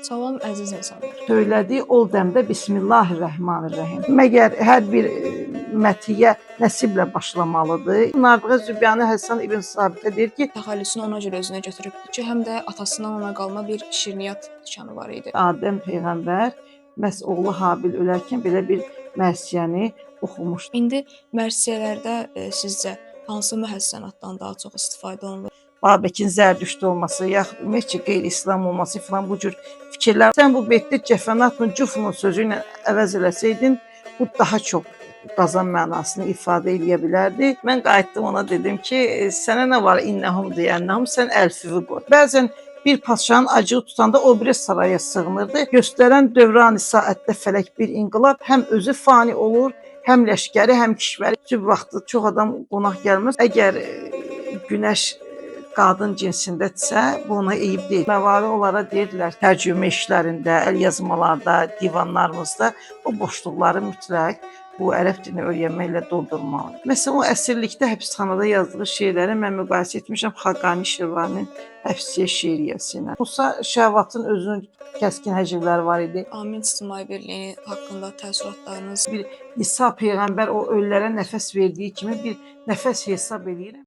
Salam əziz insanlar. Söylədiyi ol dəmdə Bismillahirrahmanirrahim. Məgər hər bir mətiyə nəsiblə başlamalıdır. Nardığa Zübyanı Həsən İbn Sabitə deyir ki, Təxəllüsünü ona görə özünə götürübdü ki, həm də atasından ona qalma bir şirniyyat dükanı var idi. Adəm peyğəmbər məhz oğlu Habil ölərkən belə bir mərsiyəni oxumuşdu. İndi mərsiyələrdə sizcə hansı məhəssənatdan daha çox istifadə olunur? Babəkin zərdüştü olması, yaxud ümumiyyətcə qeyri-İslam olması filan bu cür fikirlər. Sən bu betdə cəfənatla cufnun sözü ilə əvəz eləsəydin, bu daha çox qazan mənasını ifadə edə bilərdi. Mən qayıtdım ona dedim ki, sənə nə var innəhum deyənnəhum, sən əlfivi qoy. Bəzən bir padşahın acığı tutanda o biri saraya sığınırdı. Göstərən dövrani saətdə fələk bir inqilab həm özü fani olur, həm ləşkəri, həm kişvəri. Sübh vaxtı çox adam qonaq gəlməz. Əgər günəş qadın cinsindədirsə, bu ona eyib deyil. Məvari onlara deyirdilər, tərcümə işlərində, əl yazmalarda, divanlarımızda o boşluqları mütləq bu ərəb dilini öyrənməklə doldurmalı. Məsələn, o əsirlikdə həbsxanada yazdığı şeirləri mən müqayisə etmişəm Xaqani Şirvaninin Həbsiyyə şeiriyyəsi ilə. Musa Şəhvatın özünün kəskin həcvləri var idi. Amin İctimai Birliyi haqqında təəssüratlarınız? Bir İsa peyğəmbər o ölülərə nəfəs verdiyi kimi bir nəfəs hesab edirəm.